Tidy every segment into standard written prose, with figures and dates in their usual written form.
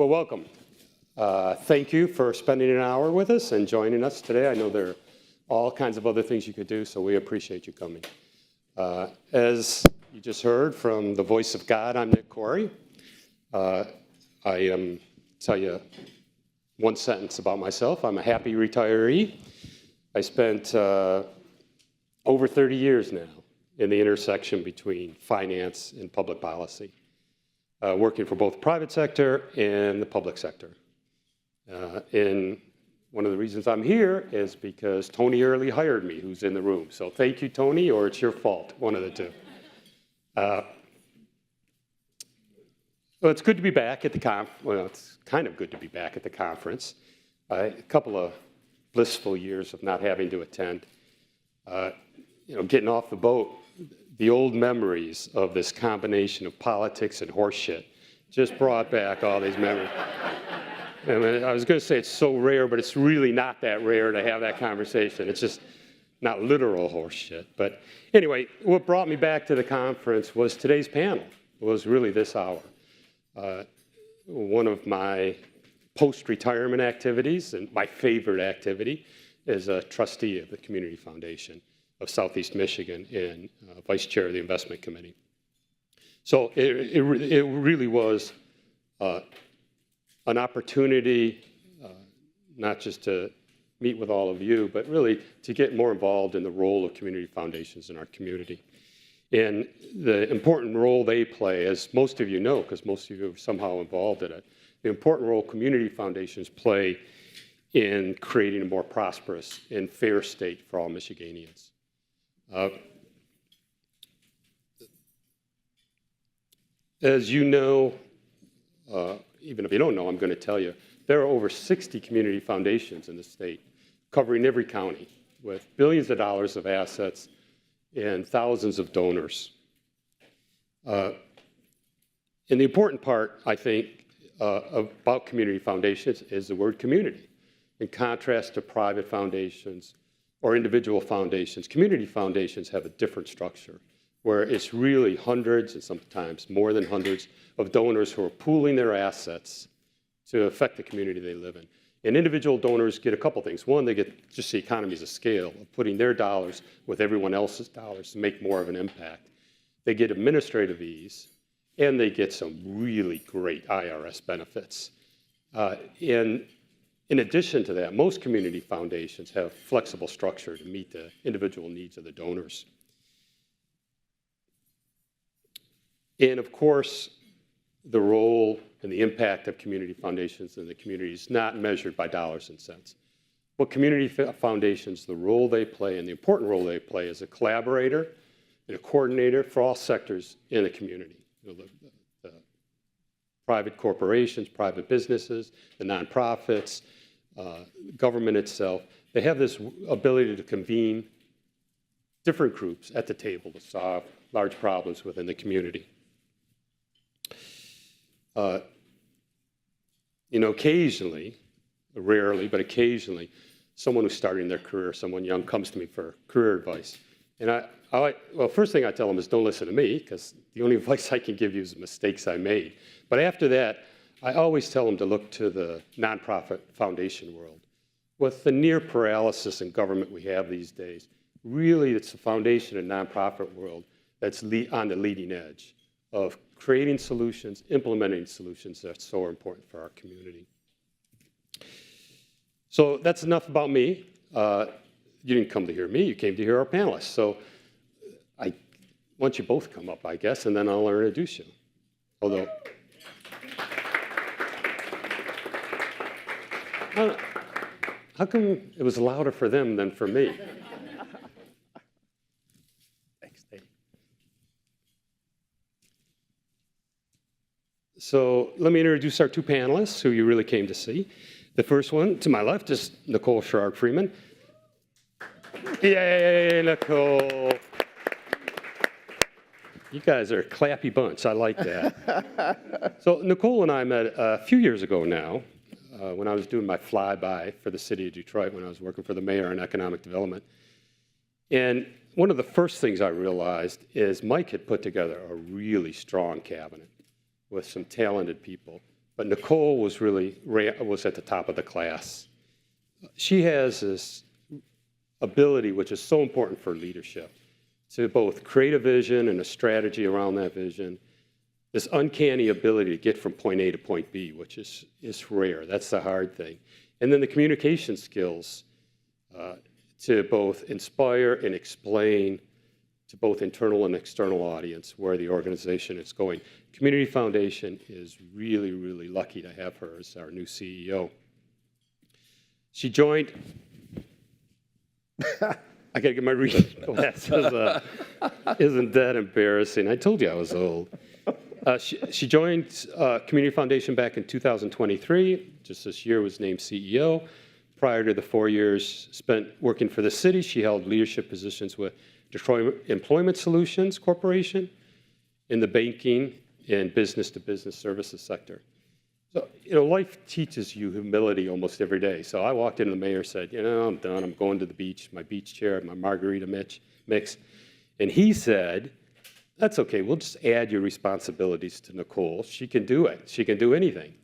Well, welcome. Thank you for spending an hour with us and joining us today. I know there are all kinds of other things you could do, so we appreciate you coming. As you just heard from the voice of God, I'm Nick Corey. I tell you one sentence about myself. I'm a happy retiree. I spent over 30 years now in the intersection between finance and public policy, working for both the private sector and the public sector. And one of the reasons I'm here is because Tony Early hired me, who's in the room. So thank you, Tony, or it's your fault, one of the two. Well, it's good to be back at the well, it's kind of good to be back at the conference. A couple of blissful years of not having to attend. Getting off the boat, the old memories of this combination of politics and horseshit just brought back all these memories. I mean, I was going to say it's so rare, but it's really not that rare to have that conversation. It's just not literal horseshit. But anyway, what brought me back to the conference was today's panel, was really this hour. One of my post-retirement activities, and my favorite activity, is a trustee of the Community Foundation of Southeast Michigan and vice chair of the investment committee. So it really was an opportunity not just to meet with all of you, but really to get more involved in the role of community foundations in our community. And the important role they play, as most of you know, because most of you are somehow involved in it, the important role community foundations play in creating a more prosperous and fair state for all Michiganians. As you know, even if you don't know, I'm going to tell you, there are over 60 community foundations in the state, covering every county, with billions of dollars of assets and thousands of donors. And the important part, I think, about community foundations is the word community. In contrast to private foundations or individual foundations, community foundations have a different structure, where it's really hundreds and sometimes more than hundreds of donors who are pooling their assets to affect the community they live in. And individual donors get a couple things. One, they get just the economies of scale of putting their dollars with everyone else's dollars to make more of an impact. They get administrative ease, and they get some really great IRS benefits. In addition to that, most community foundations have flexible structure to meet the individual needs of the donors. And of course, the role and the impact of community foundations in the community is not measured by dollars and cents. But community foundations, the role they play and the important role they play as a collaborator and a coordinator for all sectors in the community. The private corporations, private businesses, the nonprofits, government itself, they have this ability to convene different groups at the table to solve large problems within the community. Occasionally, rarely, but occasionally, someone who's starting their career, someone young, comes to me for career advice. And well, first thing I tell them is don't listen to me, because the only advice I can give you is the mistakes I made. But after that, I always tell them to look to the nonprofit foundation world. With the near paralysis in government we have these days, really it's the foundation and nonprofit world that's on the leading edge of creating solutions, implementing solutions that's so important for our community. So that's enough about me. You didn't come to hear me, you came to hear our panelists. So why don't you both come up, I guess, and then I'll introduce you. Although, how come it was louder for them than for me? Thanks, Dave. So let me introduce our two panelists who you really came to see. The first one, to my left, is Nicole Sherrard-Freeman. Yay, Nicole. You guys are a clappy bunch. I like that. So Nicole and I met a few years ago now when I was doing my flyby for the city of Detroit when I was working for the mayor on economic development. And one of the first things I realized is Mike had put together a really strong cabinet with some talented people but Nicole was was at the top of the class. She has this ability, which is so important for leadership, to both create a vision and a strategy around that vision. This uncanny ability to get from point A to point B, which is rare. That's the hard thing. And then the communication skills to both inspire and explain to both internal and external audience where the organization is going. Community Foundation is really, really lucky to have her as our new CEO. She joined, I gotta get my reading glasses. Isn't that embarrassing? I told you I was old. She joined Community Foundation back in 2023. Just this year was named CEO. Prior to the 4 years spent working for the city, she held leadership positions with Detroit Employment Solutions Corporation in the banking and business-to-business services sector. So, life teaches you humility almost every day. So I walked into the mayor and said, I'm done. I'm going to the beach, my beach chair, my margarita mix. And he said, that's okay. We'll just add your responsibilities to Nicole. She can do it. She can do anything.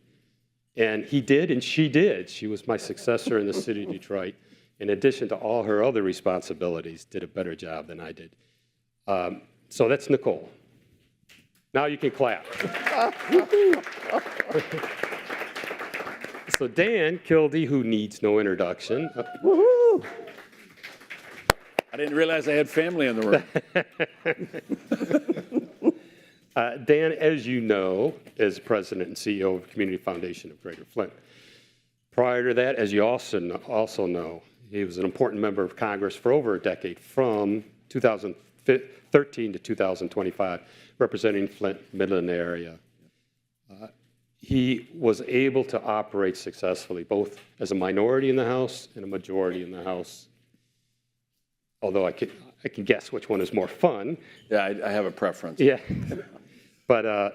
And he did, and she did. She was my successor in the city of Detroit. In addition to all her other responsibilities, did a better job than I did. So that's Nicole. Now you can clap. So Dan Kildee, who needs no introduction. Woohoo! I didn't realize I had family in the room. Dan, as you know, is president and CEO of Community Foundation of Greater Flint. Prior to that, as you also know, he was an important member of Congress for over a decade, from 2013 to 2025, representing Flint, Midland area. He was able to operate successfully, both as a minority in the House and a majority in the House. Although I can guess which one is more fun. Yeah, I have a preference. Yeah. But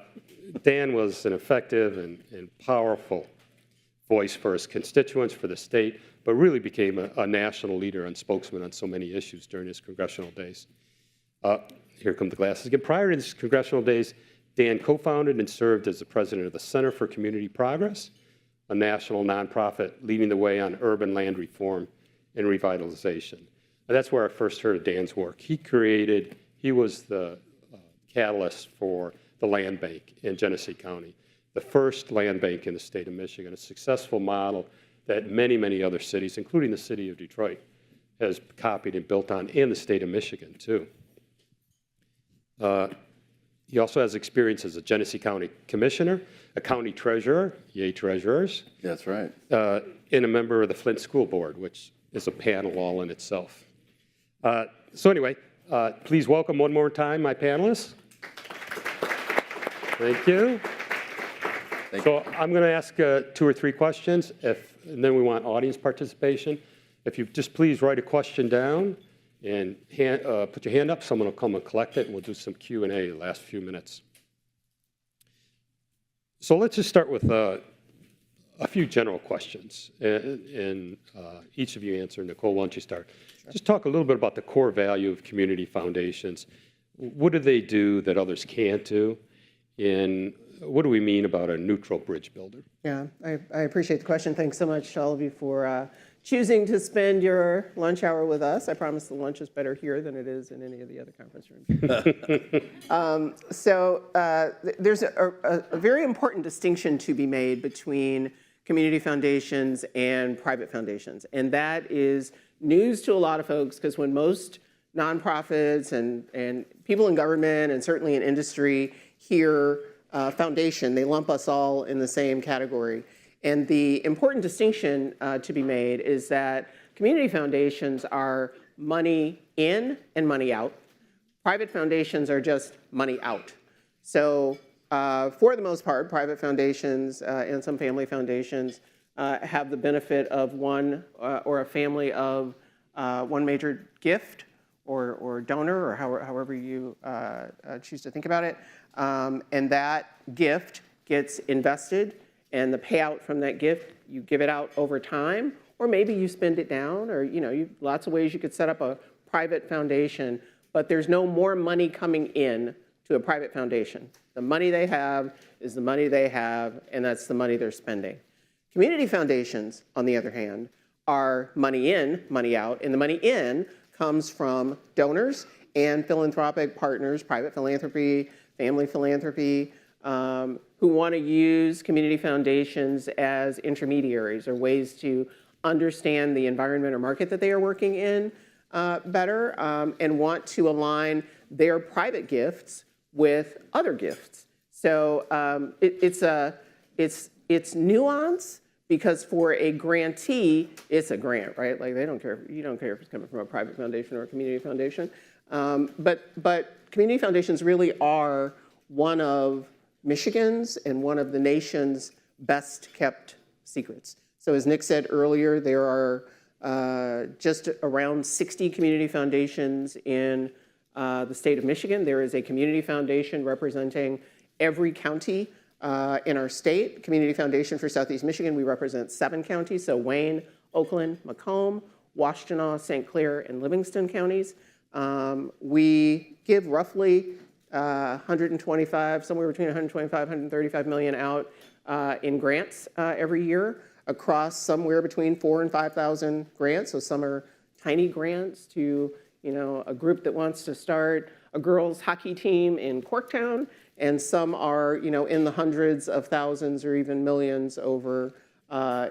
Dan was an effective and powerful voice for his constituents, for the state, but really became a national leader and spokesman on so many issues during his congressional days. Here come the glasses again. Prior to his congressional days, Dan co-founded and served as the president of the Center for Community Progress, a national nonprofit leading the way on urban land reform and revitalization. And that's where I first heard of Dan's work. He was the catalyst for the land bank in Genesee County, the first land bank in the state of Michigan, a successful model that many, many other cities, including the city of Detroit, has copied and built on, and the state of Michigan, too. He also has experience as a Genesee County Commissioner, a county treasurer, yay treasurers. That's right. And a member of the Flint School Board, which is a panel all in itself. So anyway, please welcome one more time my panelists. Thank you. So I'm going to ask 2 or 3 questions, and then we want audience participation. If you just please write a question down and put your hand up, someone will come and collect it, and we'll do some Q&A the last few minutes. So let's just start with a few general questions, and each of you answer. Nicole, why don't you start? Sure. Just talk a little bit about the core value of community foundations. What do they do that others can't do? And what do we mean about a neutral bridge builder? Yeah, I appreciate the question. Thanks so much, all of you, for choosing to spend your lunch hour with us. I promise the lunch is better here than it is in any of the other conference rooms. There's a very important distinction to be made between community foundations and private foundations. And that is news to a lot of folks, because when most nonprofits and people in government and certainly in industry hear foundation, they lump us all in the same category. And the important distinction to be made is that community foundations are money in and money out. Private foundations are just money out. So for the most part, private foundations and some family foundations have the benefit of one or a family of one major gift or donor, or however you choose to think about it. And that gift gets invested, and the payout from that gift, you give it out over time, or maybe you spend it down, or lots of ways you could set up a private foundation, but there's no more money coming in to a private foundation. The money they have is the money they have, and that's the money they're spending. Community foundations, on the other hand, are money in, money out, and the money in comes from donors and philanthropic partners, private philanthropy, family philanthropy, who want to use community foundations as intermediaries or ways to understand the environment or market that they are working in better, and want to align their private gifts with other gifts. So it's nuance, because for a grantee, it's a grant, right? Like they don't care, you don't care if it's coming from a private foundation or a community foundation. But community foundations really are one of Michigan's and one of the nation's best kept secrets. So as Nick said earlier, there are just around 60 community foundations in the state of Michigan. There is a community foundation representing every county in our state. Community Foundation for Southeast Michigan, we represent 7 counties, so Wayne, Oakland, Macomb, Washtenaw, St. Clair, and Livingston counties. We give roughly 125, somewhere between 125, 135 million out in grants every year across somewhere between 4,000 and 5,000 grants. So some are tiny grants to, a group that wants to start a girls hockey team in Corktown, and some are, in the hundreds of thousands or even millions over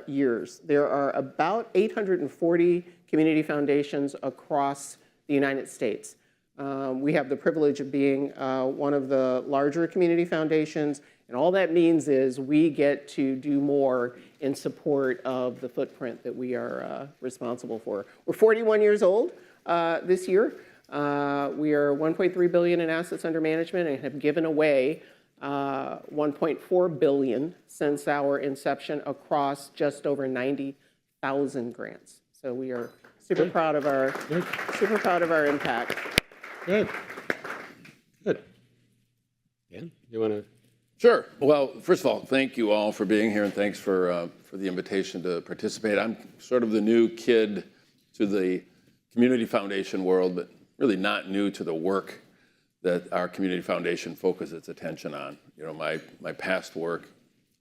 years. There are about 840 community foundations across the United States. We have the privilege of being one of the larger community foundations, and all that means is we get to do more in support of the footprint that we are responsible for. We're 41 years old this year. We are $1.3 billion in assets under management and have given away $1.4 billion since our inception across just over 90,000 grants. So we are super proud of our impact. Good. Dan, you want to? Sure. Well, first of all, thank you all for being here, and thanks for the invitation to participate. I'm sort of the new kid to the community foundation world, but really not new to the work that our community foundation focuses its attention on. My past work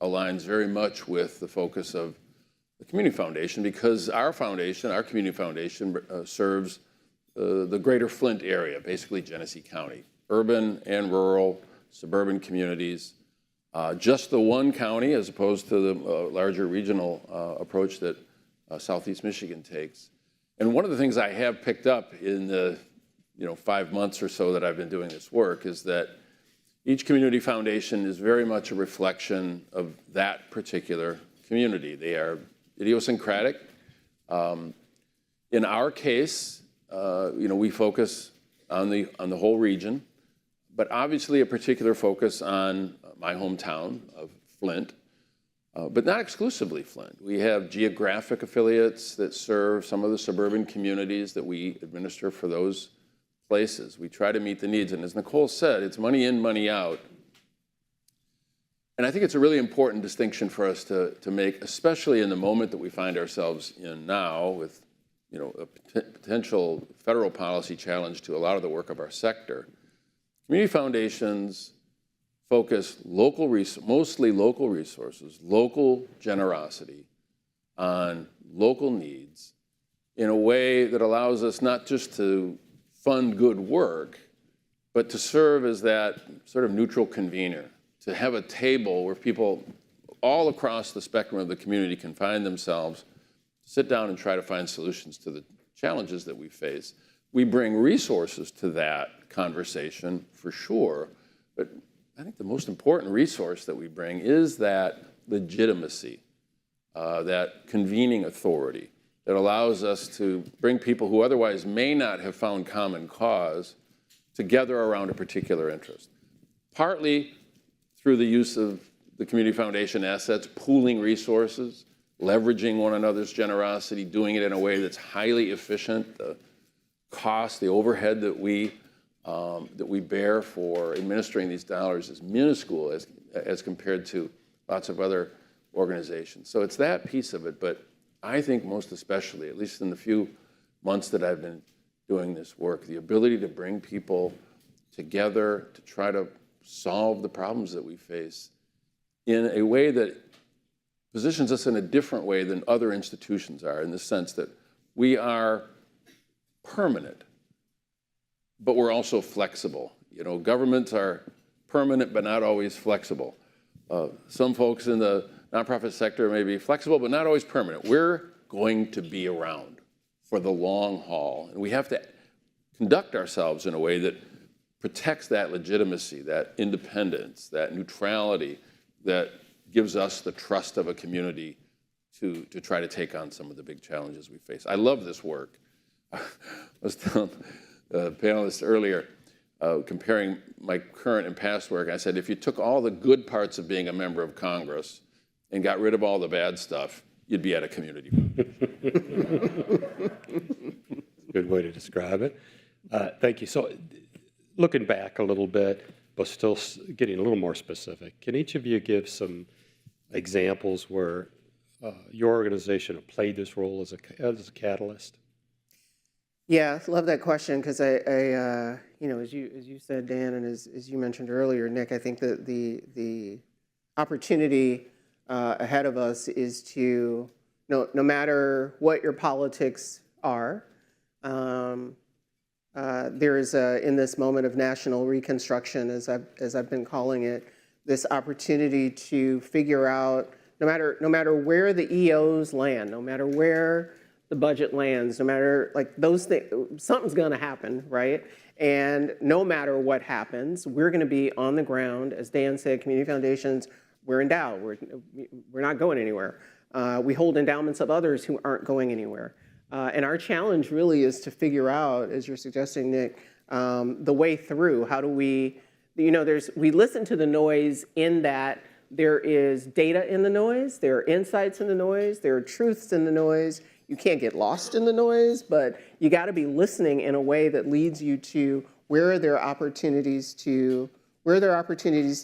aligns very much with the focus of the community foundation, because our foundation, our community foundation, serves the greater Flint area, basically Genesee County, urban and rural, suburban communities. Just the one county, as opposed to the larger regional approach that Southeast Michigan takes. And one of the things I have picked up in the 5 months or so that I've been doing this work is that each community foundation is very much a reflection of that particular community. They are idiosyncratic. In our case, we focus on the whole region, but obviously a particular focus on my hometown of Flint, but not exclusively Flint. We have geographic affiliates that serve some of the suburban communities that we administer for those places. We try to meet the needs, and as Nicole said, it's money in, money out. And I think it's a really important distinction for us to make, especially in the moment that we find ourselves in now with a potential federal policy challenge to a lot of the work of our sector. Community foundations focus mostly local resources, local generosity on local needs in a way that allows us not just to fund good work, but to serve as that sort of neutral convener, to have a table where people all across the spectrum of the community can find themselves, sit down and try to find solutions to the challenges that we face. We bring resources to that conversation for sure, but I think the most important resource that we bring is that legitimacy, that convening authority that allows us to bring people who otherwise may not have found common cause together around a particular interest. Partly through the use of the community foundation assets, pooling resources, leveraging one another's generosity, doing it in a way that's highly efficient. The cost, the overhead that we bear for administering these dollars is minuscule as compared to lots of other organizations. So it's that piece of it, but I think most especially, at least in the few months that I've been doing this work, the ability to bring people together to try to solve the problems that we face in a way that positions us in a different way than other institutions are, in the sense that we are permanent, but we're also flexible. You know, governments are permanent, but not always flexible. Some folks in the nonprofit sector may be flexible, but not always permanent. We're going to be around for the long haul, and we have to conduct ourselves in a way that protects that legitimacy, that independence, that neutrality that gives us the trust of a community to try to take on some of the big challenges we face. I love this work. I was telling the panelists earlier, comparing my current and past work, I said, if you took all the good parts of being a member of Congress and got rid of all the bad stuff, you'd be at a community foundation. Good way to describe it. Thank you. So looking back a little bit, but still getting a little more specific, can each of you give some examples where your organization have played this role as a catalyst? Yeah, love that question, because I you know, as you said, Dan, and as you mentioned earlier, Nick, I think that the opportunity ahead of us is to, no matter what your politics are, there is in this moment of national reconstruction, as I've been calling it, this opportunity to figure out, no matter where the EOs land, no matter where the budget lands, no matter, like, those things, something's going to happen, right? And no matter what happens, we're going to be on the ground. As Dan said, community foundations, we're endowed. We're not going anywhere. We hold endowments of others who aren't going anywhere. And our challenge really is to figure out, as you're suggesting, Nick, the way through. How do we, you know, we listen to the noise in that there is data in the noise, there are insights in the noise, there are truths in the noise. You can't get lost in the noise, but you got to be listening in a way that leads you to where are there opportunities to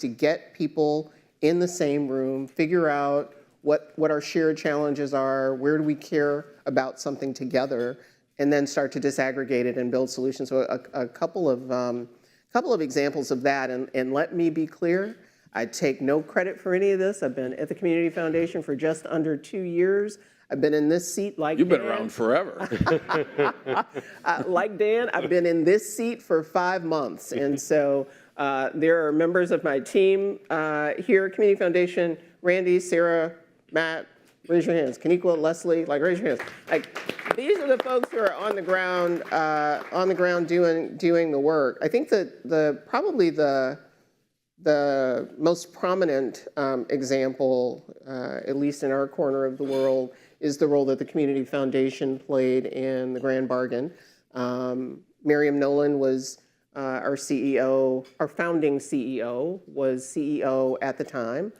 get people in the same room, figure out what our shared challenges are, where do we care about something together, and then start to disaggregate it and build solutions. So a couple of examples of that, and let me be clear, I take no credit for any of this. I've been at the Community Foundation for just under 2 years. I've been in this seat like You've been Dan. around forever. Like Dan, I've been in this seat for 5 months. And so there are members of my team here at Community Foundation, Randy, Sarah, Matt, raise your hands. Kaniqua, Leslie, like, raise your hands. Like, these are the folks who are on the ground doing the work. I think that probably the most prominent example, at least in our corner of the world, is the role that the Community Foundation played in the Grand Bargain. Miriam Nolan was our CEO, our founding CEO, was CEO at the time.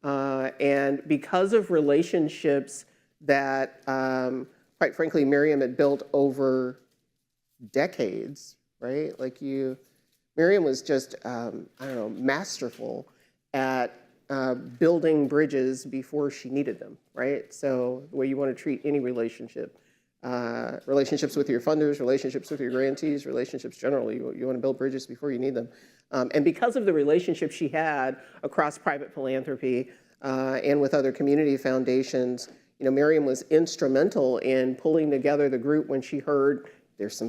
And because of relationships that, quite frankly, Miriam had built over decades, right? Like, Miriam was just, I don't know, masterful at building bridges before she needed them, right? So the way you want to treat any relationship, relationships with your funders, relationships with your grantees, relationships generally, you want to build bridges before you need them. And because of the relationship she had across private philanthropy and with other community foundations, you know, Miriam was instrumental in pulling together the group when she heard there's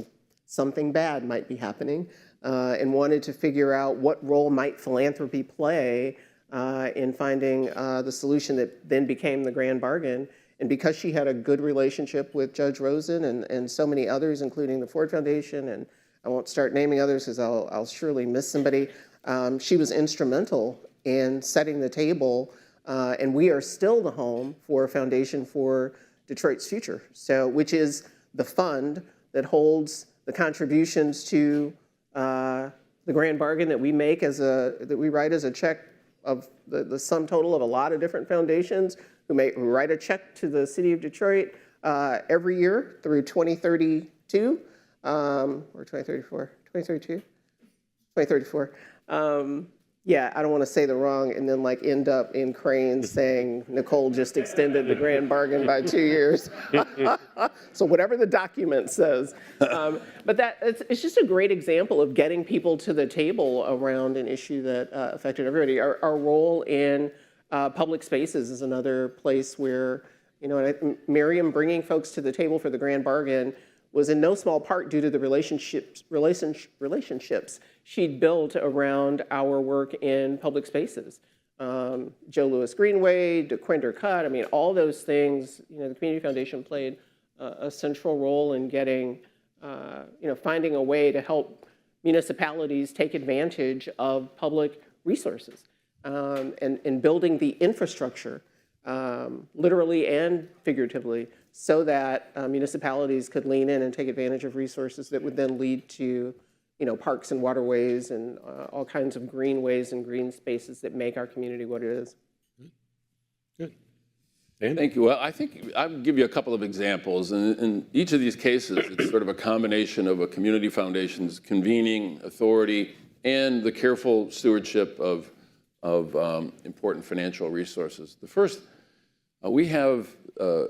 something bad might be happening, and wanted to figure out what role might philanthropy play in finding the solution that then became the Grand Bargain. And because she had a good relationship with Judge Rosen and so many others, including the Ford Foundation, and I won't start naming others because I'll surely miss somebody, she was instrumental in setting the table, and we are still the home for Foundation for Detroit's Future, so, which is the fund that holds the contributions to the Grand Bargain that we make that we write as a check of the sum total of a lot of different foundations who write a check to the city of Detroit every year through 2032 or 2034, 2032, 2034. yeah, I don't want to say the wrong and then like end up in Cranes saying Nicole just extended the grand bargain by 2 years. So whatever the document says. But it's just a great example of getting people to the table around an issue that affected everybody. Our role in public spaces is another place where, you know, Miriam bringing folks to the table for the grand bargain was in no small part due to the relationships she'd built around our work in public spaces. Joe Louis Greenway, DeQuinder Cut, I mean, all those things, you know, the Community Foundation played a central role in getting, you know, finding a way to help municipalities take advantage of public resources and building the infrastructure, literally and figuratively, so that municipalities could lean in and take advantage of resources that would then lead to, you know, parks and waterways and all kinds of greenways and green spaces that make our community what it is. Good. Thank you. Well, I think I'll give you a couple of examples. And in each of these cases, it's sort of a combination of a community foundation's convening authority and the careful stewardship of important financial resources. The first, we have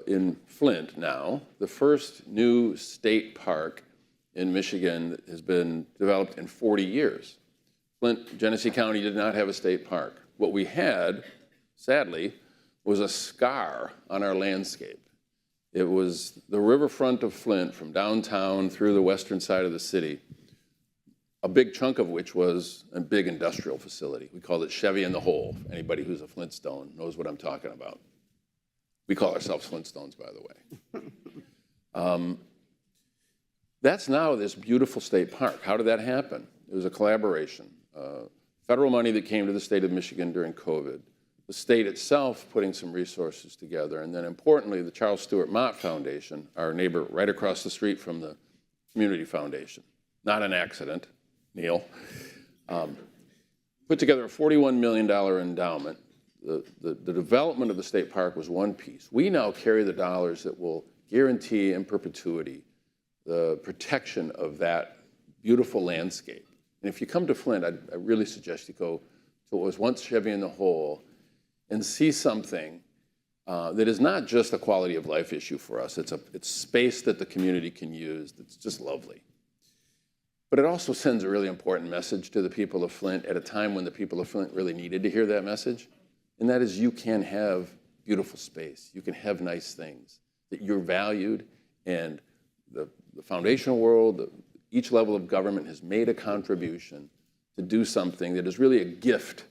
in Flint now, the first new state park in Michigan that has been developed in 40 years. Flint, Genesee County did not have a state park. What we had, sadly, was a scar on our landscape. It was the riverfront of Flint from downtown through the western side of the city, a big chunk of which was a big industrial facility. We called it Chevy in the Hole. Anybody who's a Flintstone knows what I'm talking about. We call ourselves Flintstones, by the way. That's now this beautiful state park. How did that happen? It was a collaboration. Federal money that came to the state of Michigan during COVID, the state itself putting some resources together, and then importantly, the Charles Stewart Mott Foundation, our neighbor right across the street from the Community Foundation. Not an accident, Neil. Put together a $41 million endowment. The development of the state park was one piece. We now carry the dollars that will guarantee in perpetuity the protection of that beautiful landscape. And if you come to Flint, I really suggest you go to what was once Chevy in the Hole and see something that is not just a quality of life issue for us. It's space that the community can use that's just lovely. But it also sends a really important message to the people of Flint at a time when the people of Flint really needed to hear that message. And that is, you can have beautiful space. You can have nice things, that you're valued, and the foundational world, each level of government has made a contribution to do something that is really a gift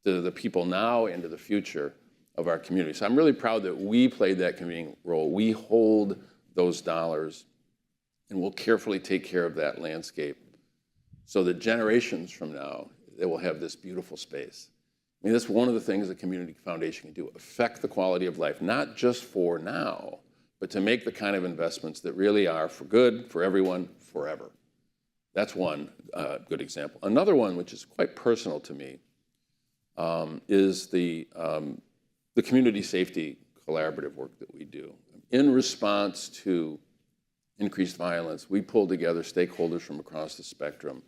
to the people now and to the future of our community. So I'm really proud that we played that convening role. We hold those dollars, and we'll carefully take care of that landscape so that generations from now, they will have this beautiful space. I mean, that's one of the things the Community Foundation can do, affect the quality of life, not just for now, but to make the kind of investments that really are for good, for everyone, forever. That's one good example. Another one, which is quite personal to me, is the community safety collaborative work that we do. In response to increased violence, we pull together stakeholders from across the spectrum,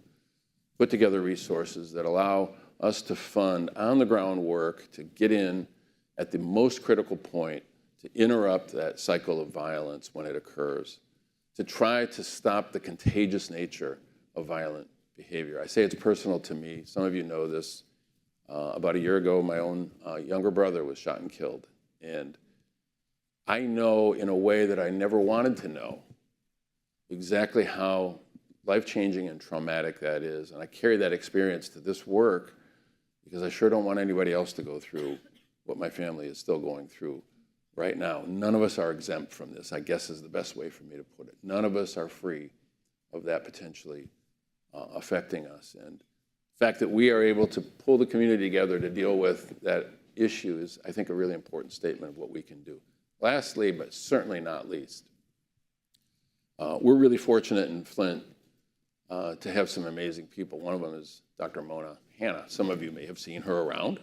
put together resources that allow us to fund on-the-ground work to get in at the most critical point to interrupt that cycle of violence when it occurs, to try to stop the contagious nature of violent behavior. I say it's personal to me. Some of you know this. About a year ago, my own younger brother was shot and killed. And I know in a way that I never wanted to know exactly how life-changing and traumatic that is. And I carry that experience to this work because I sure don't want anybody else to go through what my family is still going through right now. None of us are exempt from this, I guess is the best way for me to put it. None of us are free of that potentially affecting us. And the fact that we are able to pull the community together to deal with that issue is, I think, a really important statement of what we can do. Lastly, but certainly not least, we're really fortunate in Flint to have some amazing people. One of them is Dr. Mona Hanna. Some of you may have seen her around.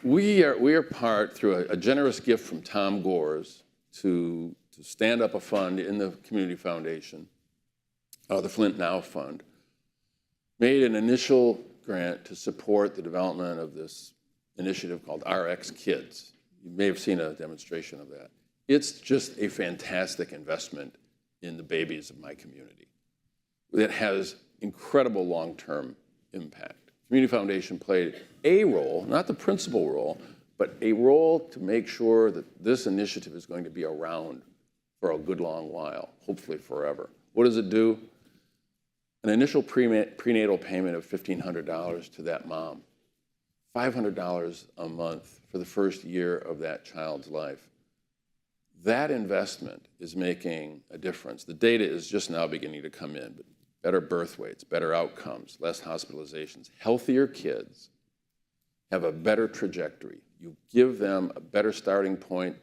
We are part, through a generous gift from Tom Gores, to stand up a fund in the Community Foundation the Flint Now Fund, made an initial grant to support the development of this initiative called RX Kids. You may have seen a demonstration of that. It's just a fantastic investment in the babies of my community that has incredible long-term impact. Community Foundation played a role, not the principal role, but a role to make sure that this initiative is going to be around for a good long while, hopefully forever. What does it do? An initial prenatal payment of $1,500 to that mom, $500 a month for the first year of that child's life. That investment is making a difference. The data is just now beginning to come in, but better birth weights, better outcomes, less hospitalizations. Healthier kids have a better trajectory. You give them a better starting point.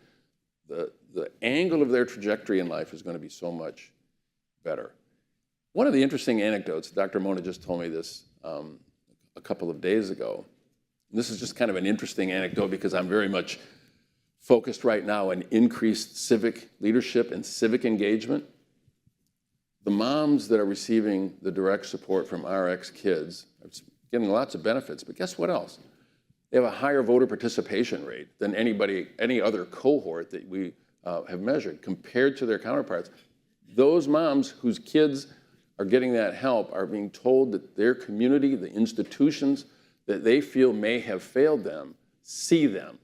The angle of their trajectory in life is going to be so much better. One of the interesting anecdotes, Dr. Mona just told me this a couple of days ago. And this is just kind of an interesting anecdote because I'm very much focused right now on increased civic leadership and civic engagement. The moms that are receiving the direct support from RX Kids are getting lots of benefits, but guess what else? They have a higher voter participation rate than any other cohort that we have measured compared to their counterparts. Those moms whose kids are getting that help are being told that their community, the institutions that they feel may have failed them, see them.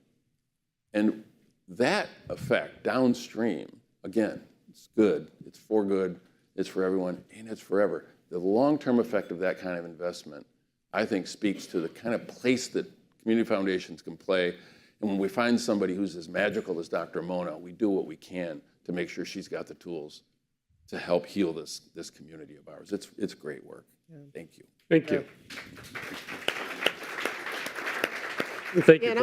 And that effect downstream, again, it's good, it's for good, it's for everyone, and it's forever. The long-term effect of that kind of investment, I think, speaks to the kind of place that community foundations can play. And when we find somebody who's as magical as Dr. Mona, we do what we can to make sure she's got the tools to help heal this community of ours. It's great work. Yeah. Thank you. Thank you. Thank you. And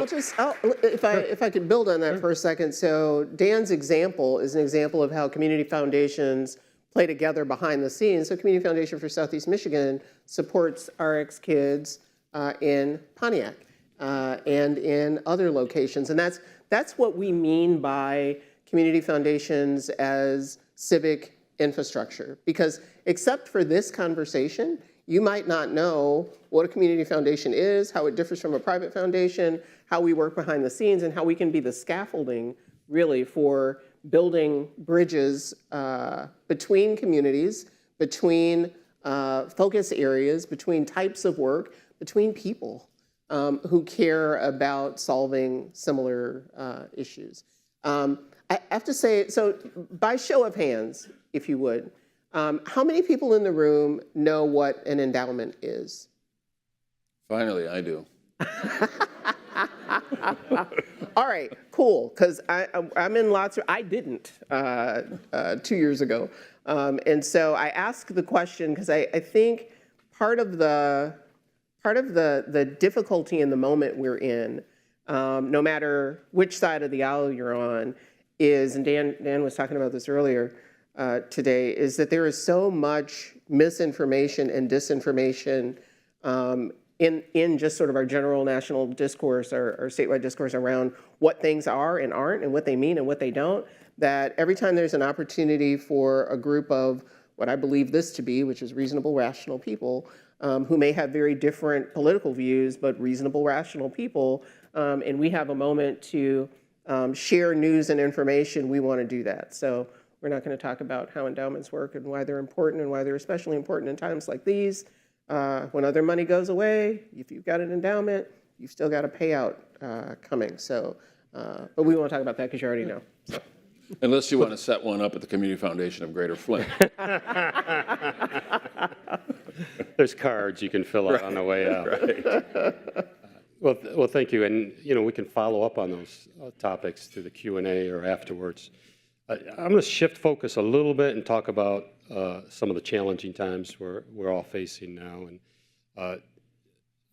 if I could build on that for a second. So Dan's example is an example of how community foundations play together behind the scenes. So Community Foundation for Southeast Michigan supports RX Kids in Pontiac and in other locations. And that's what we mean by community foundations as civic infrastructure. Because except for this conversation, you might not know what a community foundation is, how it differs from a private foundation, how we work behind the scenes, and how we can be the scaffolding, really, for building bridges between communities, between focus areas, between types of work, between people who care about solving similar issues. I have to say, so by show of hands, if you would, how many people in the room know what an endowment is? Finally, I do. All right, cool, because I'm in lots of, I didn't 2 years ago. And so I ask the question because I think part of the difficulty in the moment we're in, no matter which side of the aisle you're on, is, and Dan was talking about this earlier today, is that there is so much misinformation and disinformation in just sort of our general national discourse or statewide discourse around what things are and aren't and what they mean and what they don't, that every time there's an opportunity for a group of what I believe this to be, which is reasonable, rational people, who may have very different political views, but reasonable, rational people, and we have a moment to share news and information, we want to do that. So we're not going to talk about how endowments work and why they're important and why they're especially important in times like these. When other money goes away, if you've got an endowment, you've still got a payout coming. So, but we won't talk about that because you already know. So. Unless you want to set one up at the Community Foundation of Greater Flint. There's cards you can fill out on the way out. Right. Well, thank you. And, we can follow up on those topics through the Q&A or afterwards. I'm going to shift focus a little bit and talk about some of the challenging times we're all facing now. And I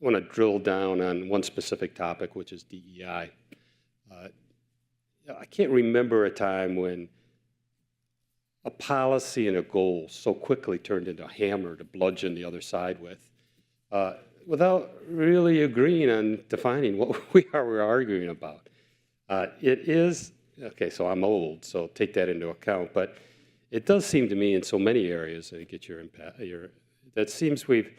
want to drill down on one specific topic, which is DEI. I can't remember a time when a policy and a goal so quickly turned into a hammer to bludgeon the other side with, without really agreeing on defining what we're arguing about. It is, okay, so I'm old, so take that into account, but it does seem to me in so many areas, I get your impact, that seems we've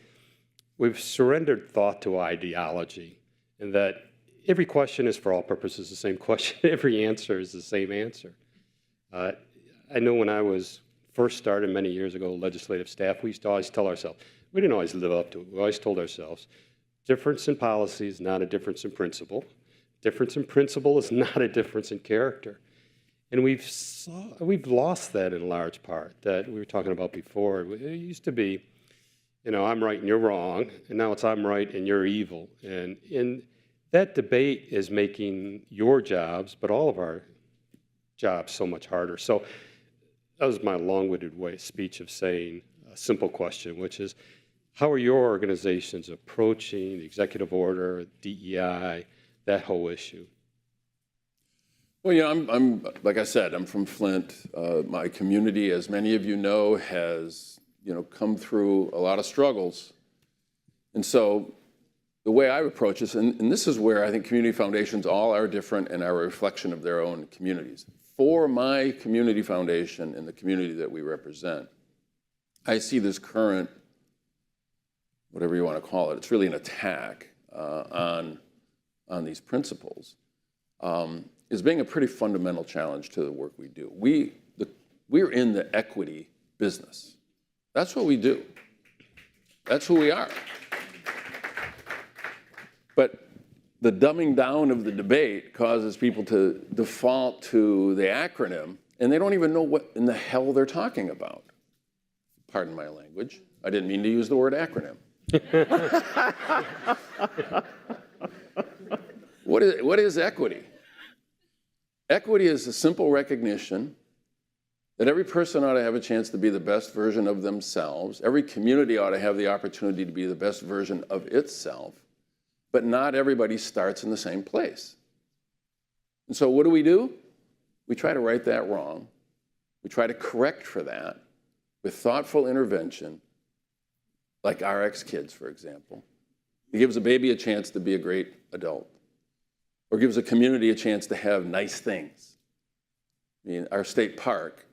surrendered thought to ideology, and that every question is for all purposes the same question, every answer is the same answer. I know when I was first started many years ago, legislative staff, we used to always tell ourselves, we didn't always live up to it, we always told ourselves, difference in policy is not a difference in principle. Difference in principle is not a difference in character. And we've lost that in large part, that we were talking about before. It used to be, I'm right and you're wrong, and now it's I'm right and you're evil. And that debate is making your jobs, but all of our jobs, so much harder. So that was my long-winded speech of saying a simple question, which is, how are your organizations approaching the executive order, DEI, that whole issue? Well, I'm like I said, I'm from Flint. My community, as many of you know, has come through a lot of struggles. And so the way I approach this, and this is where I think community foundations all are different and are a reflection of their own communities. For my community foundation and the community that we represent, I see this current, whatever you want to call it, it's really an attack on these principles, is being a pretty fundamental challenge to the work we do. We're in the equity business. That's what we do. That's who we are. But the dumbing down of the debate causes people to default to the acronym, and they don't even know what in the hell they're talking about. Pardon my language. I didn't mean to use the word acronym. What is equity? Equity is a simple recognition that every person ought to have a chance to be the best version of themselves. Every community ought to have the opportunity to be the best version of itself. But not everybody starts in the same place. And so what do? We try to right that wrong. We try to correct for that with thoughtful intervention, like RX Kids, for example. It gives a baby a chance to be a great adult, or gives a community a chance to have nice things. I mean, our state park,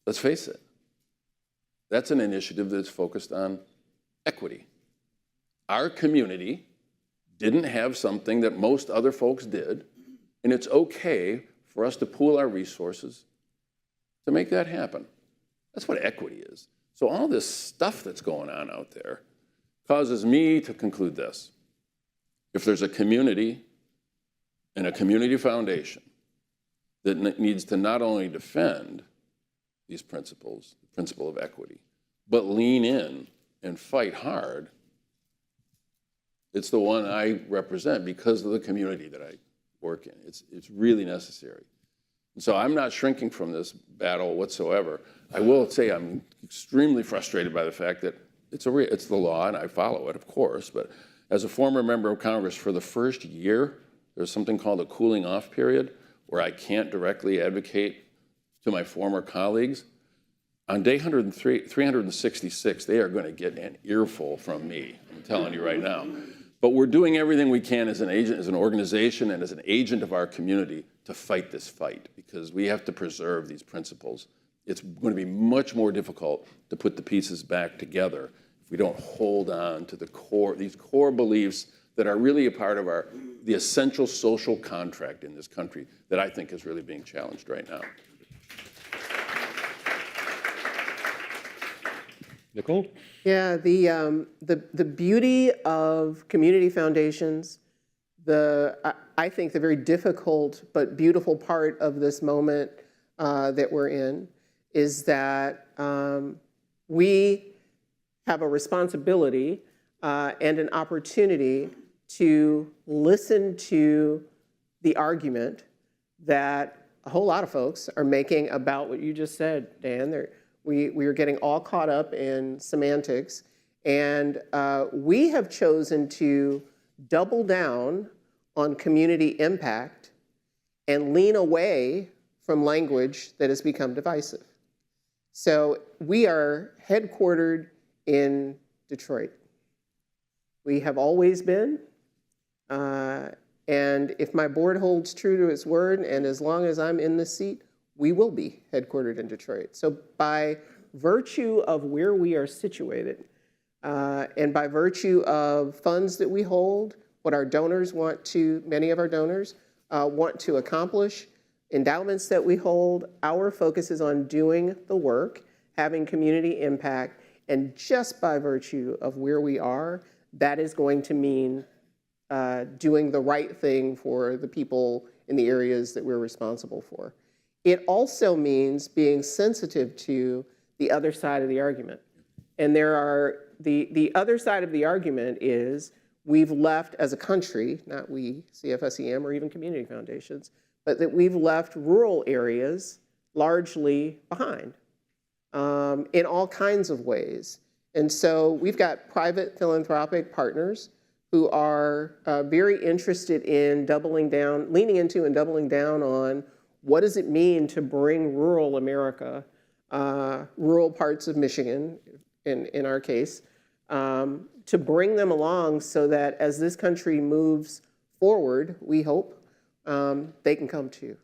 let's face it, that's an initiative that's focused on equity. Our community didn't have something that most other folks did, and it's okay for us to pool our resources to make that happen. That's what equity is. So all this stuff that's going on out there causes me to conclude this. If there's a community and a community foundation that needs to not only defend these principles, the principle of equity, but lean in and fight hard, it's the one I represent because of the community that I work in. It's really necessary. And so I'm not shrinking from this battle whatsoever. I will say I'm extremely frustrated by the fact that it's the law and I follow it, of course, but as a former member of Congress, for the first year, there's something called a cooling off period where I can't directly advocate to my former colleagues. On day 366, they are going to get an earful from me, I'm telling you right now. But we're doing everything we can as an agent, as an organization, and as an agent of our community to fight this fight, because we have to preserve these principles. It's going to be much more difficult to put the pieces back together if we don't hold on to these core beliefs that are really a part of the essential social contract in this country that I think is really being challenged right now. Nicole? Yeah, the beauty of community foundations, I think the very difficult but beautiful part of this moment that we're in is that we have a responsibility and an opportunity to listen to the argument that a whole lot of folks are making about what you just said, Dan. We are getting all caught up in semantics, and we have chosen to double down on community impact and lean away from language that has become divisive. So we are headquartered in Detroit. We have always been, and if my board holds true to its word, and as long as I'm in this seat, we will be headquartered in Detroit. So by virtue of where we are situated, and by virtue of funds that we hold, what our donors want to, many of our donors want to accomplish, endowments that we hold, our focus is on doing the work, having community impact, and just by virtue of where we are, that is going to mean doing the right thing for the people in the areas that we're responsible for. It also means being sensitive to the other side of the argument. And there are, the other side of the argument is we've left as a country, not we, CFSEM or even community foundations, but that we've left rural areas largely behind in all kinds of ways. And so we've got private philanthropic partners who are very interested in doubling down, leaning into and doubling down on what does it mean to bring rural America, rural parts of Michigan, in our case, to bring them along so that as this country moves forward, we hope, they can come too.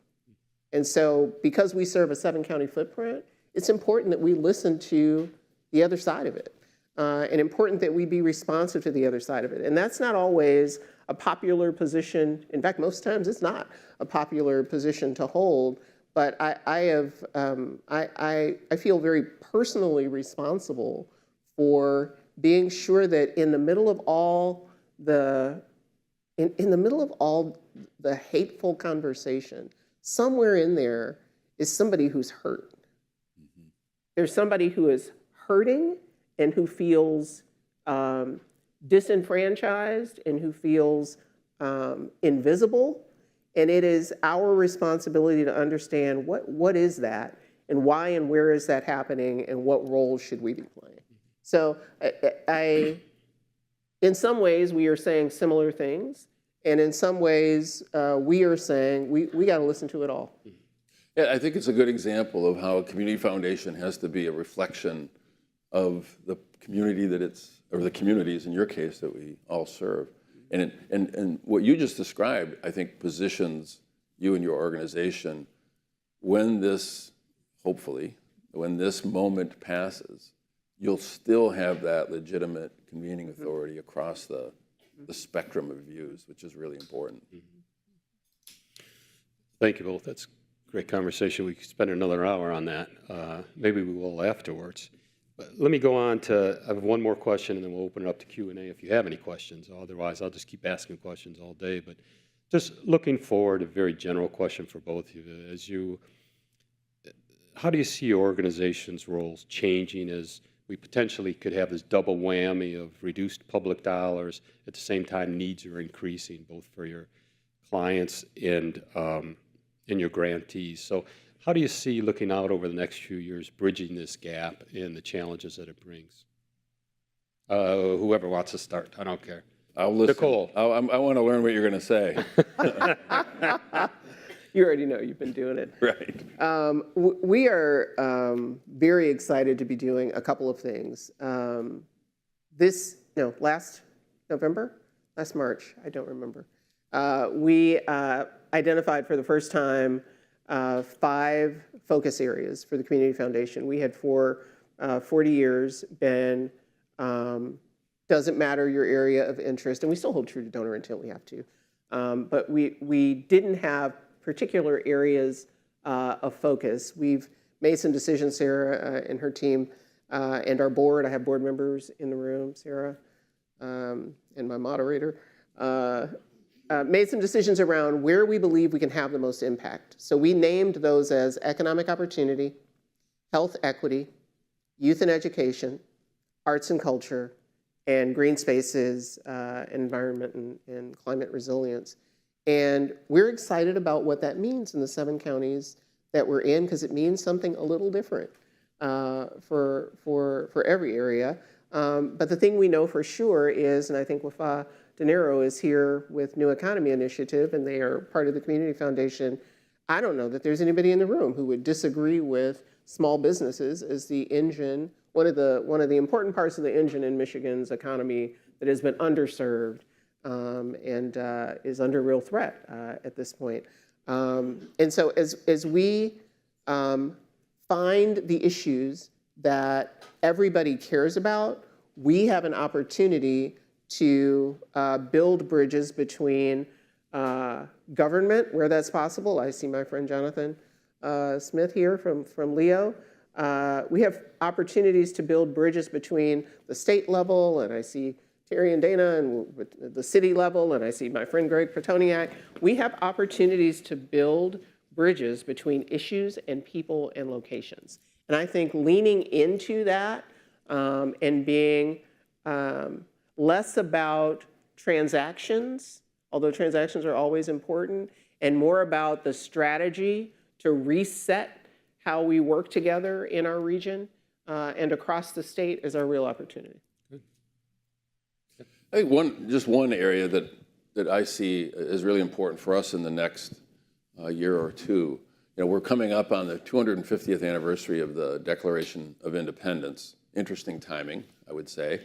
And so because we serve a 7-county footprint, it's important that we listen to the other side of it, and important that we be responsive to the other side of it. And that's not always a popular position. In fact, most times it's not a popular position to hold, but I feel very personally responsible for being sure that in the middle of all the hateful conversation, somewhere in there is somebody who's hurt. Mm-hmm. There's somebody who is hurting and who feels disenfranchised and who feels invisible. And it is our responsibility to understand what is that and why and where is that happening and what role should we be playing. So in some ways, we are saying similar things. And in some ways, we are saying we got to listen to it all. Yeah, I think it's a good example of how a community foundation has to be a reflection of the community that it's, or the communities in your case that we all serve. And what you just described, I think, positions you and your organization when this, hopefully, when this moment passes, you'll still have that legitimate convening authority across the spectrum of views, which is really important. Thank you both. That's a great conversation. We could spend another hour on that. Maybe we will afterwards. But let me go on to, I have one more question, and then we'll open it up to Q&A if you have any questions. Otherwise, I'll just keep asking questions all day. But just looking forward, a very general question for both of you. How do you see your organization's roles changing as we potentially could have this double whammy of reduced public dollars, at the same time needs are increasing, both for your clients and your grantees? So how do you see, looking out over the next few years, bridging this gap and the challenges that it brings? Whoever wants to start, I don't care. I'll listen. Nicole. I want to learn what you're going to say. You already know, you've been doing it. Right. We are very excited to be doing a couple of things. Last March, I don't remember, we identified for the first time 5 focus areas for the Community Foundation. We had for 40 years been, doesn't matter your area of interest, and we still hold true to donor intent, we have to, but we didn't have particular areas of focus. We've made some decisions, Sarah and her team, and our board. I have board members in the room, Sarah, and my moderator, made some decisions around where we believe we can have the most impact. So we named those as economic opportunity, health equity, youth and education, arts and culture, and green spaces, environment and climate resilience. And we're excited about what that means in the 7 counties that we're in, because it means something a little different for every area. But the thing we know for sure is, and I think Wafa De Niro is here with New Economy Initiative, and they are part of the Community Foundation. I don't know that there's anybody in the room who would disagree with small businesses as the engine, one of the important parts of the engine in Michigan's economy that has been underserved. And is under real threat at this point. And so as we find the issues that everybody cares about, we have an opportunity to build bridges between government, where that's possible. I see my friend Jonathan Smith here from Leo. We have opportunities to build bridges between the state level, and I see Terry and Dana, and the city level, and I see my friend Greg Petoniak. We have opportunities to build bridges between issues and people and locations. And I think leaning into that and being less about transactions, although transactions are always important, and more about the strategy to reset how we work together in our region and across the state is our real opportunity. I think just one area that I see is really important for us in the next year or two. We're coming up on the 250th anniversary of the Declaration of Independence. Interesting timing, I would say.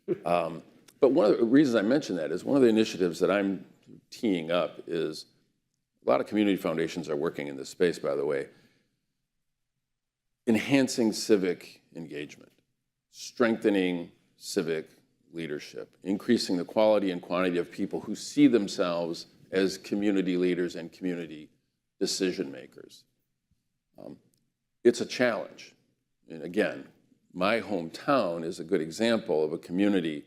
But one of the reasons I mention that is one of the initiatives that I'm teeing up is a lot of community foundations are working in this space, by the way, enhancing civic engagement, strengthening civic leadership, increasing the quality and quantity of people who see themselves as community leaders and community decision makers. It's a challenge. And again, my hometown is a good example of a community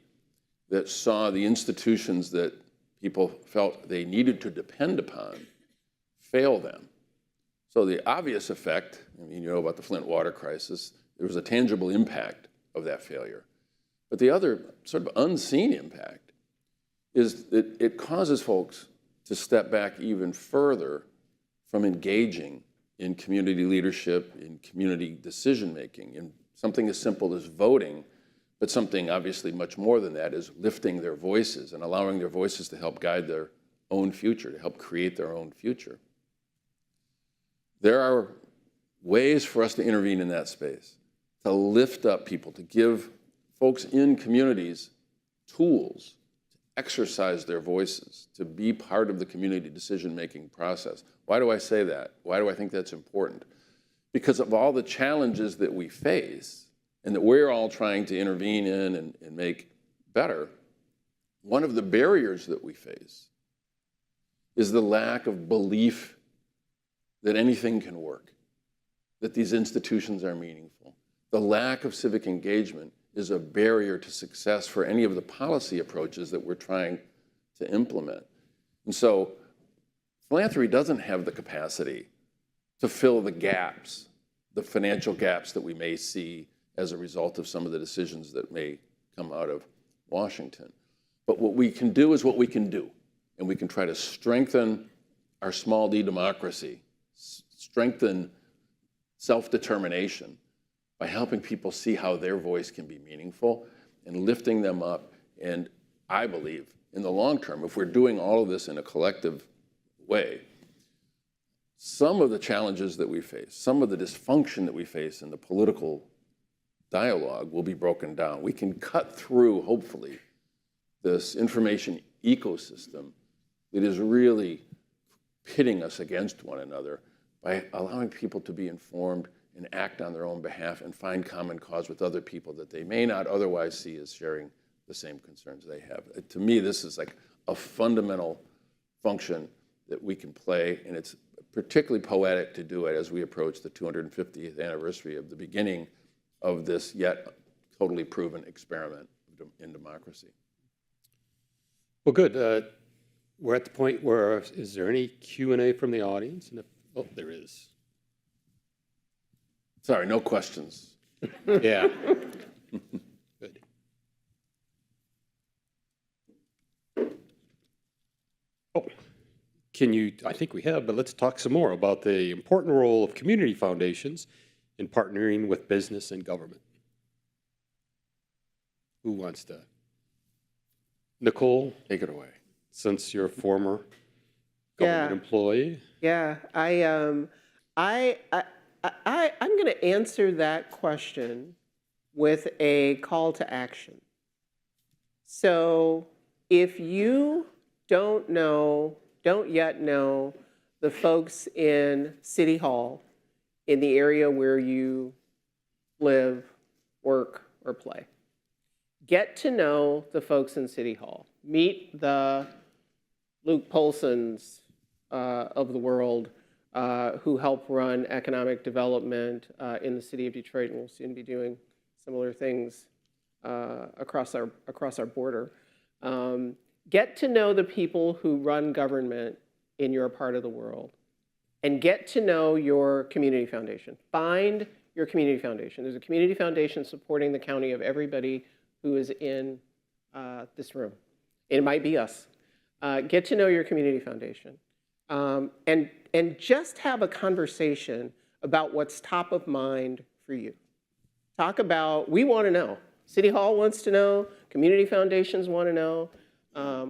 that saw the institutions that people felt they needed to depend upon fail them. So the obvious effect, about the Flint water crisis, there was a tangible impact of that failure. But the other sort of unseen impact is that it causes folks to step back even further from engaging in community leadership, in community decision-making, in something as simple as voting, but something obviously much more than that is lifting their voices and allowing their voices to help guide their own future, to help create their own future. There are ways for us to intervene in that space, to lift up people, to give folks in communities tools to exercise their voices, to be part of the community decision-making process. Why do I say that? Why do I think that's important? Because of all the challenges that we face and that we're all trying to intervene in and make better, one of the barriers that we face is the lack of belief that anything can work, that these institutions are meaningful. The lack of civic engagement is a barrier to success for any of the policy approaches that we're trying to implement. And so philanthropy doesn't have the capacity to fill the gaps, the financial gaps that we may see as a result of some of the decisions that may come out of Washington. But what we can do is what we can do. And we can try to strengthen our small d democracy, strengthen self-determination by helping people see how their voice can be meaningful and lifting them up. And I believe in the long term, if we're doing all of this in a collective way, some of the challenges that we face, some of the dysfunction that we face in the political dialogue will be broken down. We can cut through, hopefully, this information ecosystem that is really pitting us against one another by allowing people to be informed and act on their own behalf and find common cause with other people that they may not otherwise see as sharing the same concerns they have. To me, this is like a fundamental function that we can play, and it's particularly poetic to do it as we approach the 250th anniversary of the beginning of this yet totally proven experiment in democracy. Well, good. We're at the point where, is there any Q&A from the audience? And oh, there is. Sorry, no questions. Yeah. Good. Oh, I think we have, but let's talk some more about the important role of community foundations in partnering with business and government. Who wants to? Nicole, Take it away. since you're a former government employee. Yeah, I'm going to answer that question with a call to action. So if you don't yet know the folks in City Hall in the area where you live, work, or play. Get to know the folks in City Hall. Meet the Luke Polsons of the world who help run economic development in the city of Detroit, and we'll soon be doing similar things across our border. Get to know the people who run government in your part of the world, and get to know your community foundation. Find your community foundation. There's a community foundation supporting the county of everybody who is in this room. It might be us. Get to know your community foundation. And just have a conversation about what's top of mind for you. Talk about, we want to know. City Hall wants to know. Community foundations want to know.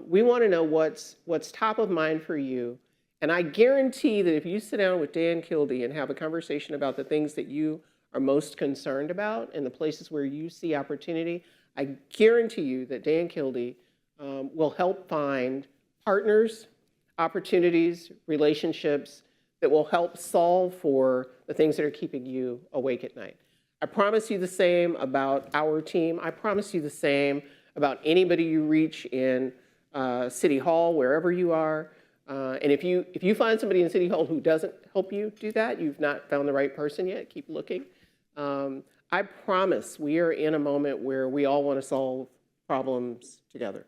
We want to know what's top of mind for you. And I guarantee that if you sit down with Dan Kildee and have a conversation about the things that you are most concerned about and the places where you see opportunity, I guarantee you that Dan Kildee will help find partners, opportunities, relationships that will help solve for the things that are keeping you awake at night. I promise you the same about our team. I promise you the same about anybody you reach in City Hall, wherever you are. And if you find somebody in City Hall who doesn't help you do that, you've not found the right person yet, keep looking. I promise we are in a moment where we all want to solve problems together.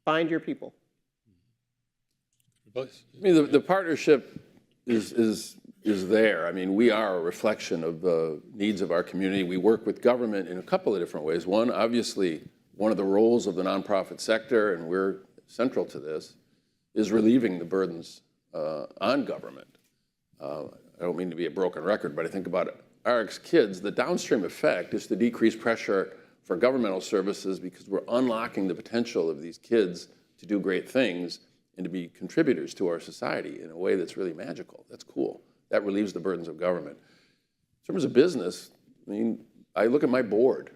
Find your people. I mean, the partnership is there. I mean, we are a reflection of the needs of our community. We work with government in a couple of different ways. One, obviously, one of the roles of the nonprofit sector, and we're central to this, is relieving the burdens on government. I don't mean to be a broken record, but I think about our kids, the downstream effect is to decrease pressure for governmental services because we're unlocking the potential of these kids to do great things and to be contributors to our society in a way that's really magical. That's cool. That relieves the burdens of government. In terms of business, I mean, I look at my board.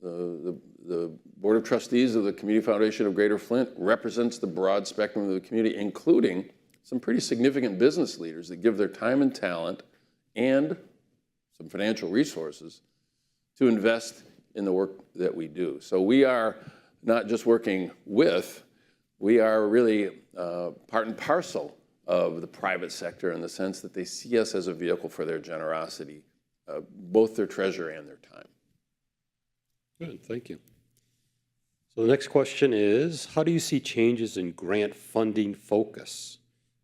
The Board of Trustees of the Community Foundation of Greater Flint represents the broad spectrum of the community, including some pretty significant business leaders that give their time and talent and some financial resources to invest in the work that we do. So we are not just working with, we are really part and parcel of the private sector in the sense that they see us as a vehicle for their generosity, both their treasure and their time. Good, thank you. So the next question is, how do you see changes in grant funding focus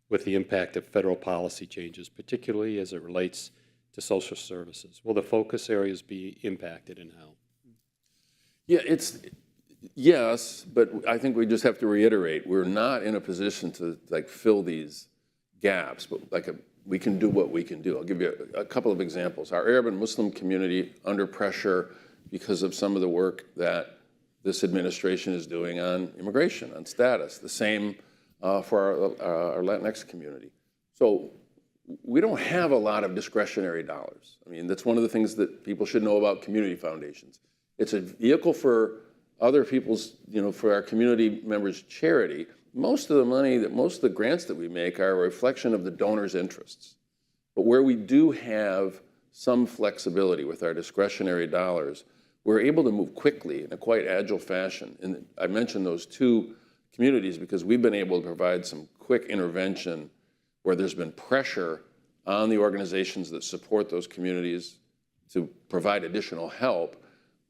with the impact of federal policy changes, particularly as it relates to social services? Will the focus areas be impacted and how? Yeah, yes, but I think we just have to reiterate, we're not in a position to fill these gaps, but we can do what we can do. I'll give you a couple of examples. Our Arab and Muslim community under pressure because of some of the work that this administration is doing on immigration, on status. The same for our Latinx community. So we don't have a lot of discretionary dollars. I mean, that's one of the things that people should know about community foundations. It's a vehicle for other people's, for our community members' charity. Most of the grants that we make are a reflection of the donor's interests. But where we do have some flexibility with our discretionary dollars, we're able to move quickly in a quite agile fashion. And I mentioned those two communities because we've been able to provide some quick intervention where there's been pressure on the organizations that support those communities to provide additional help.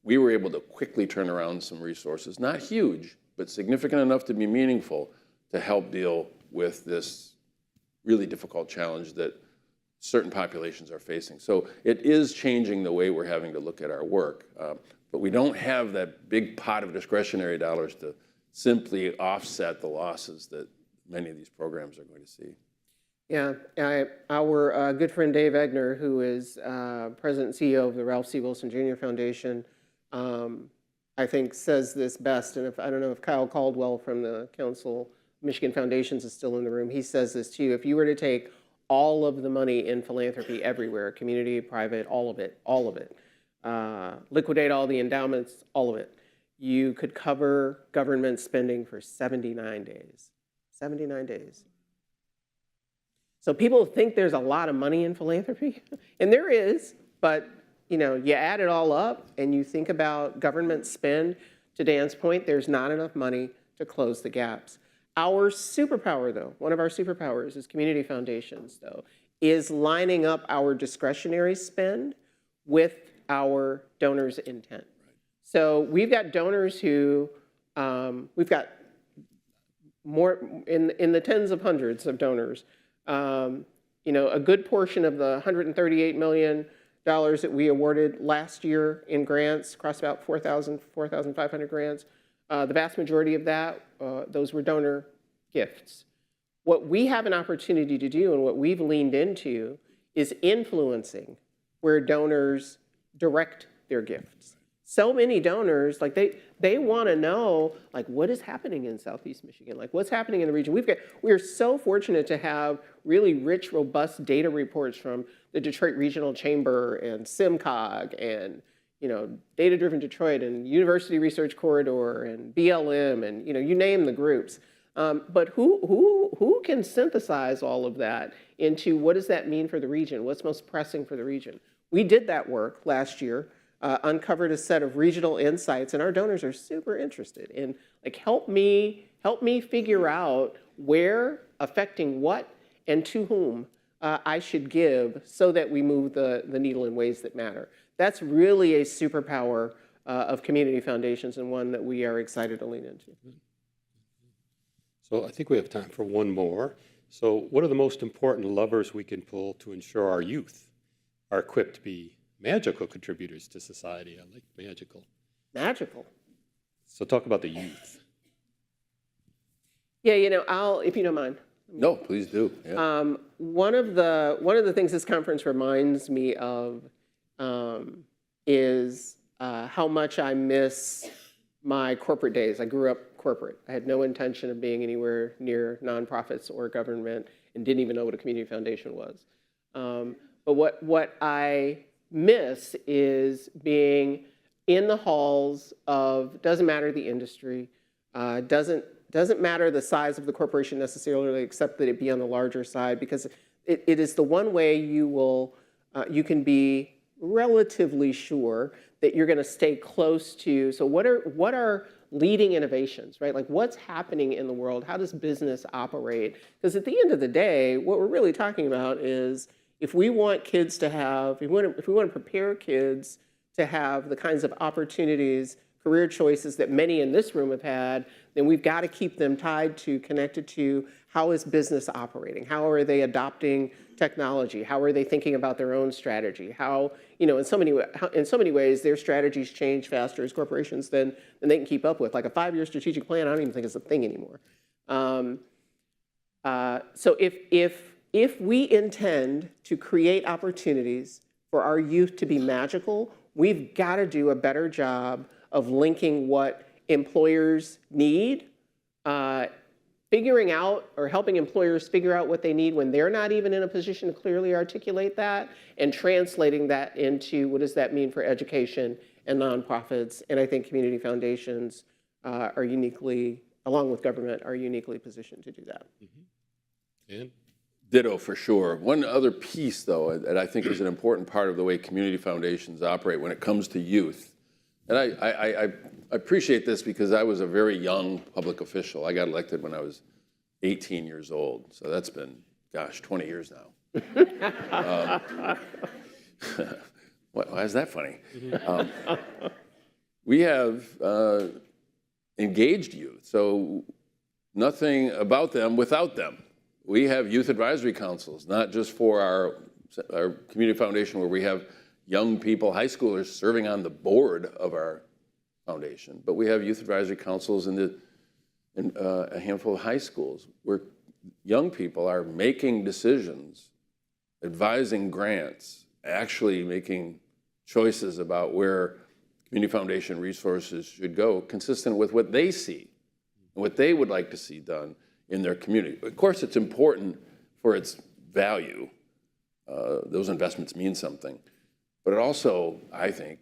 We were able to quickly turn around some resources, not huge, but significant enough to be meaningful to help deal with this really difficult challenge that certain populations are facing. So it is changing the way we're having to look at our work, but we don't have that big pot of discretionary dollars to simply offset the losses that many of these programs are going to see. Yeah, our good friend Dave Egner, who is President and CEO of the Ralph C. Wilson Jr. Foundation, I think says this best, and I don't know if Kyle Caldwell from the Council Michigan Foundations is still in the room, he says this too. If you were to take all of the money in philanthropy everywhere, community, private, all of it, liquidate all the endowments, all of it, you could cover government spending for 79 days. 79 days. So people think there's a lot of money in philanthropy, and there is, but you add it all up and you think about government spend, to Dan's point, there's not enough money to close the gaps. Our superpower, though, one of our superpowers is community foundations, though, is lining up our discretionary spend with our donors' intent. So we've got donors who, we've got more, in the tens of hundreds of donors. A good portion of the $138 million that we awarded last year in grants, across about 4,500 grants, the vast majority of that, those were donor gifts. What we have an opportunity to do and what we've leaned into is influencing where donors direct their gifts. So many donors, like they want to know, like, what is happening in Southeast Michigan? Like, what's happening in the region? We are so fortunate to have really rich, robust data reports from the Detroit Regional Chamber and SIMCOG and, Data Driven Detroit and University Research Corridor and BLM and, you name the groups. But who can synthesize all of that into what does that mean for the region? What's most pressing for the region? We did that work last year. Uncovered a set of regional insights, and our donors are super interested in, like, help me figure out where, affecting what, and to whom I should give so that we move the needle in ways that matter. That's really a superpower of community foundations, and one that we are excited to lean into. So I think we have time for one more. So what are the most important levers we can pull to ensure our youth are equipped to be magical contributors to society? I like magical. Magical. So talk about the youth. Yeah, I'll, if you don't mind. No, please do. Yeah. One of the things this conference reminds me of is how much I miss my corporate days. I grew up corporate. I had no intention of being anywhere near nonprofits or government, and didn't even know what a community foundation was. But what I miss is being in the halls of, doesn't matter the industry, doesn't matter the size of the corporation necessarily, except that it be on the larger side, because it is the one way you can be relatively sure that you're going to stay close to. So what are leading innovations, right? Like, what's happening in the world? How does business operate? Because at the end of the day, what we're really talking about is, if we want kids to have, if we want to prepare kids to have the kinds of opportunities, career choices that many in this room have had, then we've got to keep them connected to how is business operating? How are they adopting technology? How are they thinking about their own strategy? How, in so many ways, their strategies change faster as corporations than they can keep up with. Like a 5-year strategic plan, I don't even think it's a thing anymore. So if we intend to create opportunities for our youth to be magical, we've got to do a better job of linking what employers need, figuring out or helping employers figure out what they need when they're not even in a position to clearly articulate that, and translating that into what does that mean for education and nonprofits. And I think community foundations are uniquely, along with government, are uniquely positioned to do that. Mm-hmm. And? Ditto, for sure. One other piece, though, that I think is an important part of the way community foundations operate when it comes to youth, and I appreciate this because I was a very young public official. I got elected when I was 18 years old, so that's been, gosh, 20 years now. Why is that funny? We have engaged youth, so nothing about them without them. We have youth advisory councils, not just for our community foundation, where we have young people, high schoolers, serving on the board of our foundation, but we have youth advisory councils in a handful of high schools where young people are making decisions, advising grants, actually making choices about where community foundation resources should go, consistent with what they see and what they would like to see done in their community. Of course, it's important for its value. Those investments mean something. But it also, I think,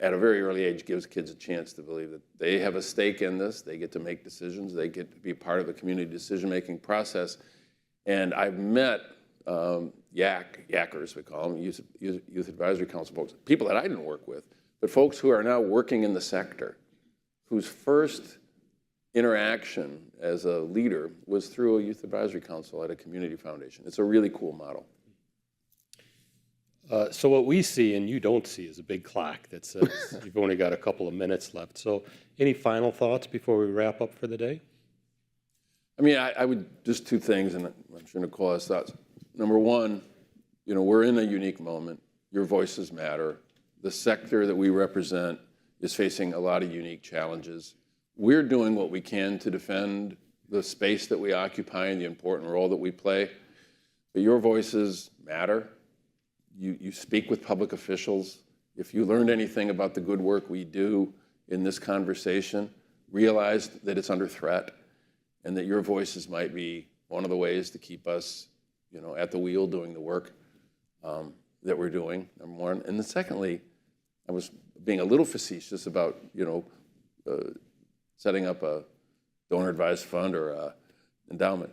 at a very early age, gives kids a chance to believe that they have a stake in this. They get to make decisions. They get to be part of the community decision-making process. And I've met yackers, we call them, Youth Advisory Council folks, people that I didn't work with, but folks who are now working in the sector, whose first interaction as a leader was through a Youth Advisory Council at a community foundation. It's a really cool model. So what we see and you don't see is a big clock that says you've only got a couple of minutes left. So any final thoughts before we wrap up for the day? I mean, I would, just two things, and I'm sure Nicole has thoughts. Number one, you know, we're in a unique moment. Your voices matter. The sector that we represent is facing a lot of unique challenges. We're doing what we can to defend the space that we occupy and the important role that we play. But your voices matter. You speak with public officials. If you learned anything about the good work we do in this conversation, realize that it's under threat and that your voices might be one of the ways to keep us, you know, at the wheel doing the work that we're doing, number one. And then secondly, I was being a little facetious about, you know, setting up a donor advised fund or a endowment.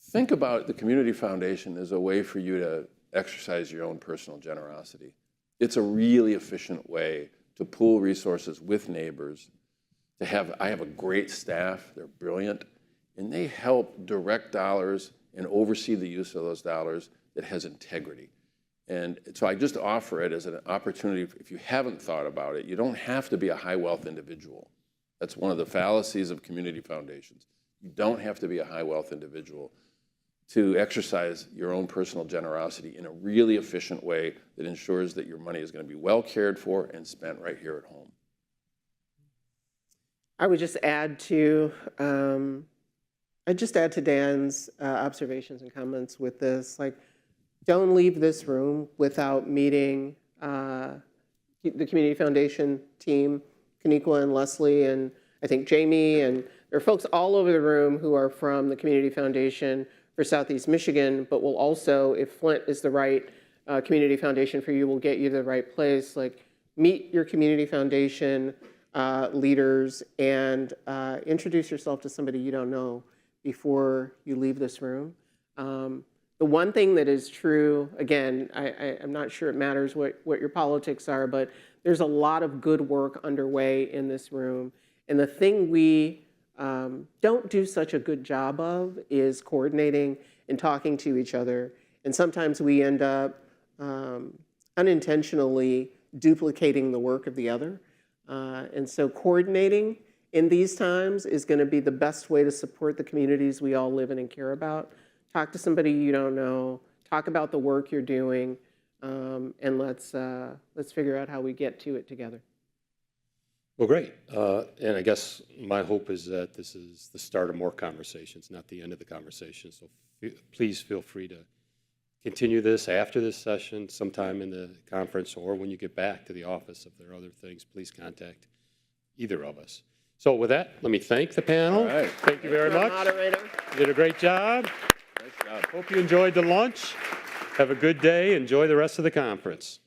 Think about the community foundation as a way for you to exercise your own personal generosity. It's a really efficient way to pool resources with neighbors. I have a great staff, they're brilliant, and they help direct dollars and oversee the use of those dollars that has integrity. And so I just offer it as an opportunity. If you haven't thought about it, you don't have to be a high wealth individual. That's one of the fallacies of community foundations. You don't have to be a high wealth individual to exercise your own personal generosity in a really efficient way that ensures that your money is going to be well cared for and spent right here at home. I would just add to Dan's observations and comments with this. Like, don't leave this room without meeting the Community Foundation team, Kaniqua and Leslie, and I think Jamie, and there are folks all over the room who are from the Community Foundation for Southeast Michigan, but will also, if Flint is the right community foundation for you, will get you to the right place. Like, meet your Community Foundation leaders and introduce yourself to somebody you don't know before you leave this room. The one thing that is true, again, I'm not sure it matters what your politics are, but there's a lot of good work underway in this room. And the thing we don't do such a good job of is coordinating and talking to each other. And sometimes we end up unintentionally duplicating the work of the other. And so coordinating in these times is going to be the best way to support the communities we all live in and care about. Talk to somebody you don't know, talk about the work you're doing, and let's figure out how we get to it together. Well, great. And I guess my hope is that this is the start of more conversations, not the end of the conversation. So please feel free to continue this after this session, sometime in the conference, or when you get back to the office. If there are other things, please contact either of us. So with that, let me thank the panel. All right. Thank you very much. Moderator. You did a great job. Nice job. Hope you enjoyed the lunch. Have a good day. Enjoy the rest of the conference.